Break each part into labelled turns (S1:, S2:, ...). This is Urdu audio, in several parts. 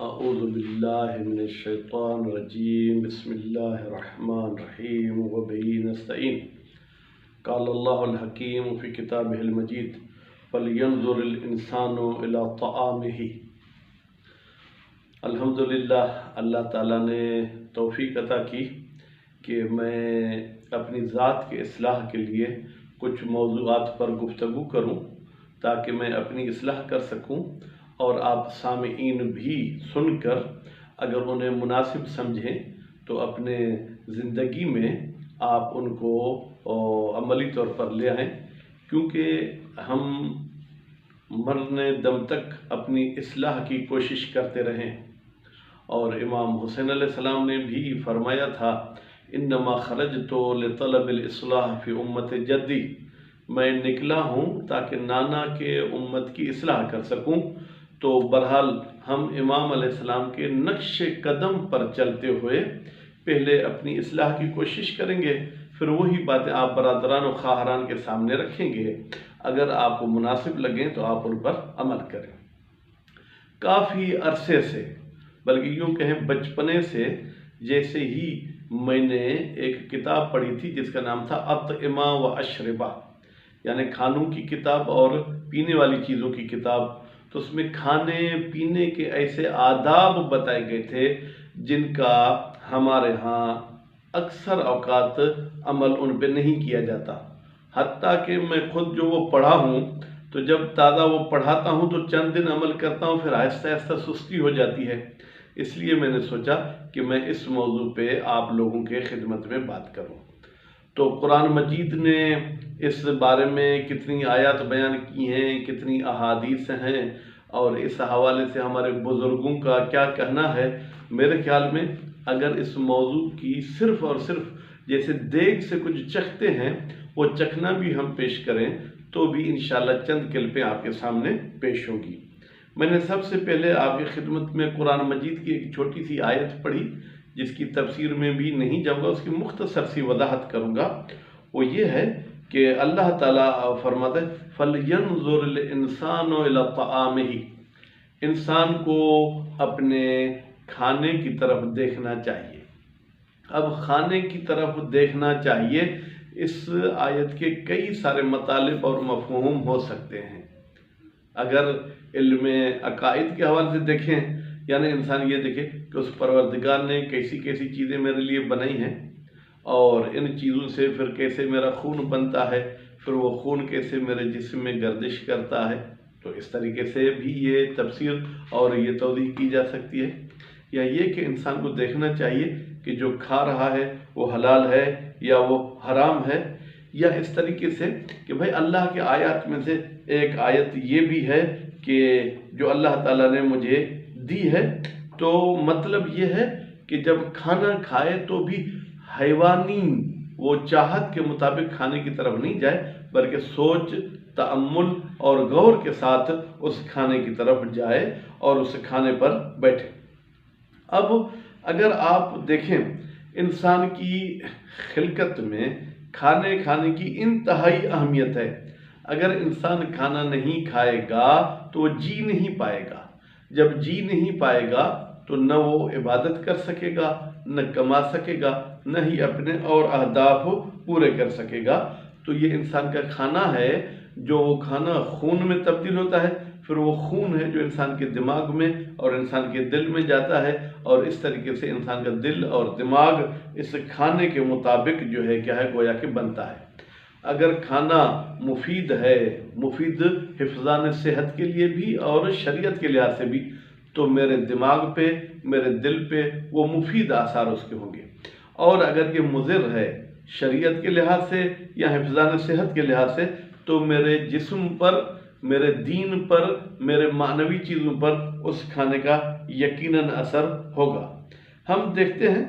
S1: اعوذ باللہ من الشیطان الرجیم بسم اللہ الرحمن الرحیم وبہ نستعین قال اللہ الحکیم فی کتابہ المجید فلینظر الانسان الی طعامہ۔ الحمدللہ اللہ تعالیٰ نے توفیق عطا کی کہ میں اپنی ذات کے اصلاح کے لیے کچھ موضوعات پر گفتگو کروں تاکہ میں اپنی اصلاح کر سکوں اور آپ سامعین بھی سن کر اگر انہیں مناسب سمجھیں تو اپنے زندگی میں آپ ان کو عملی طور پر لے آئیں، کیونکہ ہم مرنے دم تک اپنی اصلاح کی کوشش کرتے رہیں۔ اور امام حسین علیہ السلام نے بھی فرمایا تھا، انما خرجت لطلب الاصلاح فی امت جدی، میں نکلا ہوں تاکہ نانا کے امت کی اصلاح کر سکوں۔ تو بہرحال ہم امام علیہ السلام کے نقش قدم پر چلتے ہوئے پہلے اپنی اصلاح کی کوشش کریں گے، پھر وہی باتیں آپ برادران و خواہران کے سامنے رکھیں گے۔ اگر آپ کو مناسب لگیں تو آپ ان پر عمل کریں۔ کافی عرصے سے، بلکہ یوں کہیں بچپنے سے، جیسے ہی میں نے ایک کتاب پڑھی تھی جس کا نام تھا اطعمہ و اشربہ، یعنی کھانوں کی کتاب اور پینے والی چیزوں کی کتاب، تو اس میں کھانے پینے کے ایسے آداب بتائے گئے تھے جن کا ہمارے ہاں اکثر اوقات عمل ان پہ نہیں کیا جاتا۔ حتیٰ کہ میں خود جو وہ پڑھا ہوں تو جب تازہ وہ پڑھاتا ہوں تو چند دن عمل کرتا ہوں، پھر آہستہ آہستہ سستی ہو جاتی ہے۔ اس لیے میں نے سوچا کہ میں اس موضوع پہ آپ لوگوں کے خدمت میں بات کروں۔ تو قرآن مجید نے اس بارے میں کتنی آیات بیان کی ہیں، کتنی احادیث ہیں، اور اس حوالے سے ہمارے بزرگوں کا کیا کہنا ہے۔ میرے خیال میں اگر اس موضوع کی صرف اور صرف جیسے دیگ سے کچھ چکھتے ہیں وہ چکھنا بھی ہم پیش کریں تو بھی انشاءاللہ چند کلپیں آپ کے سامنے پیش ہوگی۔ میں نے سب سے پہلے آپ کی خدمت میں قرآن مجید کی ایک چھوٹی سی آیت پڑھی جس کی تفسیر میں بھی نہیں جاؤں گا، اس کی مختصر سی وضاحت کروں گا۔ وہ یہ ہے کہ اللہ تعالیٰ فرماتا ہے فَلْيَنْظُرِ الْإِنسَانُ إِلَىٰ طَعَامِهِ، انسان کو اپنے کھانے کی طرف دیکھنا چاہیے۔ اب کھانے کی طرف دیکھنا چاہیے، اس آیت کے کئی سارے مطالب اور مفہوم ہو سکتے ہیں۔ اگر علم عقائد کے حوالے سے دیکھیں، یعنی انسان یہ دیکھے کہ اس پروردگار نے کیسی کیسی چیزیں میرے لیے بنائی ہیں اور ان چیزوں سے پھر کیسے میرا خون بنتا ہے، پھر وہ خون کیسے میرے جسم میں گردش کرتا ہے، تو اس طریقے سے بھی یہ تفسیر اور یہ توضیح کی جا سکتی ہے۔ یا یہ کہ انسان کو دیکھنا چاہیے کہ جو کھا رہا ہے وہ حلال ہے یا وہ حرام ہے، یا اس طریقے سے کہ بھائی اللہ کے آیات میں سے ایک آیت یہ بھی ہے کہ جو اللہ تعالیٰ نے مجھے دی ہے، تو مطلب یہ ہے کہ جب کھانا کھائے تو بھی حیوانی وہ چاہت کے مطابق کھانے کی طرف نہیں جائے، بلکہ سوچ، تأمل اور غور کے ساتھ اس کھانے کی طرف جائے اور اس کھانے پر بیٹھے۔ اب اگر آپ دیکھیں انسان کی خلقت میں کھانے کی انتہائی اہمیت ہے۔ اگر انسان کھانا نہیں کھائے گا تو وہ جی نہیں پائے گا۔ جب جی نہیں پائے گا تو نہ وہ عبادت کر سکے گا، نہ کما سکے گا، نہ ہی اپنے اور اہداف پورے کر سکے گا۔ تو یہ انسان کا کھانا ہے، جو وہ کھانا خون میں تبدیل ہوتا ہے، پھر وہ خون ہے جو انسان کے دماغ میں اور انسان کے دل میں جاتا ہے، اور اس طریقے سے انسان کا دل اور دماغ اس کھانے کے مطابق جو ہے کیا ہے گویا کہ بنتا ہے۔ اگر کھانا مفید ہے، مفید حفظان صحت کے لیے بھی اور شریعت کے لحاظ سے بھی، تو میرے دماغ پہ، میرے دل پہ وہ مفید آثار اس کے ہوں گے۔ اور اگر یہ مضر ہے شریعت کے لحاظ سے یا حفظان صحت کے لحاظ سے، تو میرے جسم پر، میرے دین پر، میرے معنوی چیزوں پر اس کھانے کا یقیناً اثر ہوگا۔ ہم دیکھتے ہیں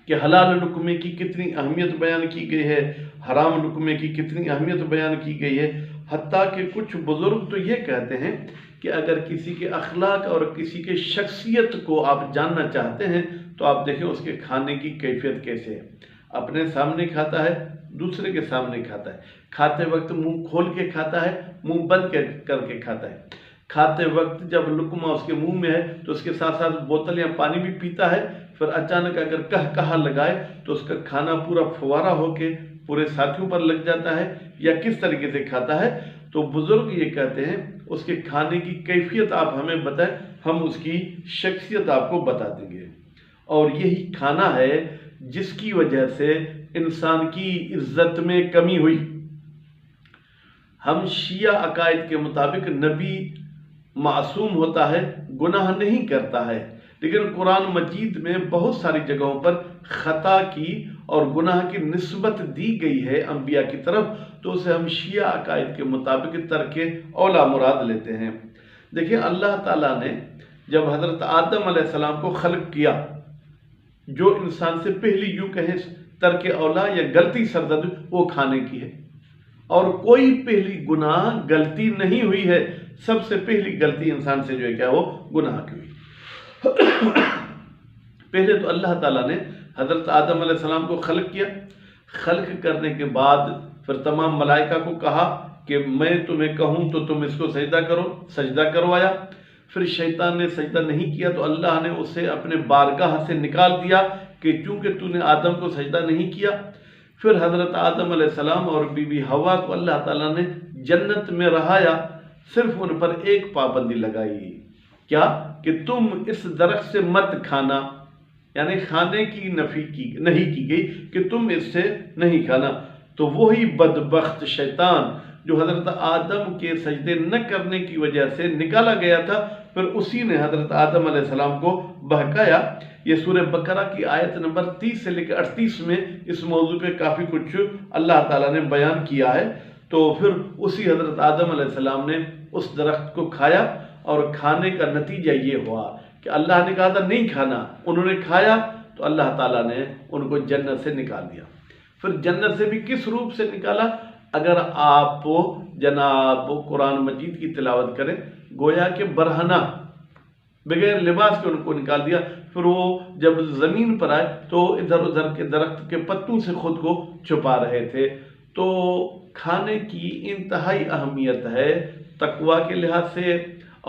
S1: کہ حلال لقمے کی کتنی اہمیت بیان کی گئی ہے، حرام لقمے کی کتنی اہمیت بیان کی گئی ہے۔ حتیٰ کہ کچھ بزرگ تو یہ کہتے ہیں کہ اگر کسی کے اخلاق اور کسی کے شخصیت کو آپ جاننا چاہتے ہیں تو آپ دیکھیں اس کے کھانے کی کیفیت کیسے ہے۔ اپنے سامنے کھاتا ہے، دوسرے کے سامنے کھاتا ہے، کھاتے وقت منہ کھول کے کھاتا ہے، منہ بند کر کے کھاتا ہے۔ کھاتے وقت جب لقمہ اس کے منہ میں ہے تو اس کے ساتھ ساتھ بوتل یا پانی بھی پیتا ہے، پھر اچانک اگر کہا لگائے تو اس کا کھانا پورا فوارہ ہو کے پورے ساتھیوں پر لگ جاتا ہے، یا کس طریقے سے کھاتا ہے؟ تو بزرگ یہ کہتے ہیں اس کے کھانے کی کیفیت آپ ہمیں بتائیں، ہم اس کی شخصیت آپ کو بتا دیں گے۔ اور یہی کھانا ہے جس کی وجہ سے انسان کی عزت میں کمی ہوئی۔ ہم شیعہ عقائد کے مطابق نبی معصوم ہوتا ہے، گناہ نہیں کرتا ہے، لیکن قرآن مجید میں بہت ساری جگہوں پر خطا کی اور گناہ کی نسبت دی گئی ہے انبیاء کی طرف، تو اسے ہم شیعہ عقائد کے مطابق ترک اولا مراد لیتے ہیں۔ دیکھیں اللہ تعالیٰ نے جب حضرت آدم علیہ السلام کو خلق کیا، جو انسان سے پہلی یوں کہیں ترک اولا یا غلطی سرزد وہ کھانے کی ہے، اور کوئی پہلی گناہ غلطی نہیں ہوئی ہے، سب سے پہلی غلطی انسان سے جو ہے کیا وہ گناہ کی ہوئی۔ پہلے تو اللہ تعالیٰ نے حضرت آدم علیہ السلام کو خلق کیا، خلق کرنے کے بعد پھر تمام ملائکہ کو کہا کہ میں تمہیں کہوں تو تم اس کو سجدہ کرو، سجدہ کروایا۔ پھر شیطان نے سجدہ نہیں کیا تو اللہ نے اسے اپنے بارگاہ سے نکال دیا کہ چونکہ تو نے آدم کو سجدہ نہیں کیا۔ پھر حضرت آدم علیہ السلام اور بی بی حوا کو اللہ تعالیٰ نے جنت میں رہایا، صرف ان پر ایک پابندی لگائی، کیا کہ تم اس درخت سے مت کھانا، یعنی کھانے کی نفی نہیں کی گئی کہ تم اس سے نہیں کھانا۔ تو وہی بدبخت شیطان جو حضرت آدم کے سجدے نہ کرنے کی وجہ سے نکالا گیا تھا، پھر اسی نے حضرت آدم علیہ السلام کو بہکایا۔ یہ سورہ بقرہ کی آیت نمبر 30 سے لے کر 38 میں اس موضوع پہ کافی کچھ اللہ تعالیٰ نے بیان کیا ہے۔ تو پھر اسی حضرت آدم علیہ السلام نے اس درخت کو کھایا، اور کھانے کا نتیجہ یہ ہوا کہ اللہ نے کہا تھا نہیں کھانا، انہوں نے کھایا تو اللہ تعالیٰ نے ان کو جنت سے نکال دیا۔ پھر جنت سے بھی کس روپ سے نکالا؟ اگر آپ جناب قرآن مجید کی تلاوت کریں، گویا کہ برہنہ بغیر لباس کے ان کو نکال دیا۔ پھر وہ جب زمین پر آئے تو ادھر ادھر کے درخت کے پتوں سے خود کو چھپا رہے تھے۔ تو کھانے کی انتہائی اہمیت ہے تقویٰ کے لحاظ سے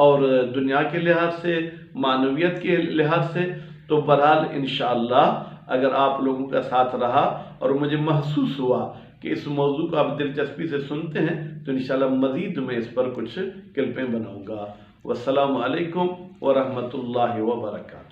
S1: اور دنیا کے لحاظ سے، معنویت کے لحاظ سے۔ تو بہرحال انشاءاللہ اگر آپ لوگوں کا ساتھ رہا اور مجھے محسوس ہوا کہ اس موضوع کو آپ دلچسپی سے سنتے ہیں تو انشاءاللہ مزید میں اس پر کچھ کلپیں بناؤں گا۔ والسلام علیکم ورحمۃ اللہ وبرکاتہ۔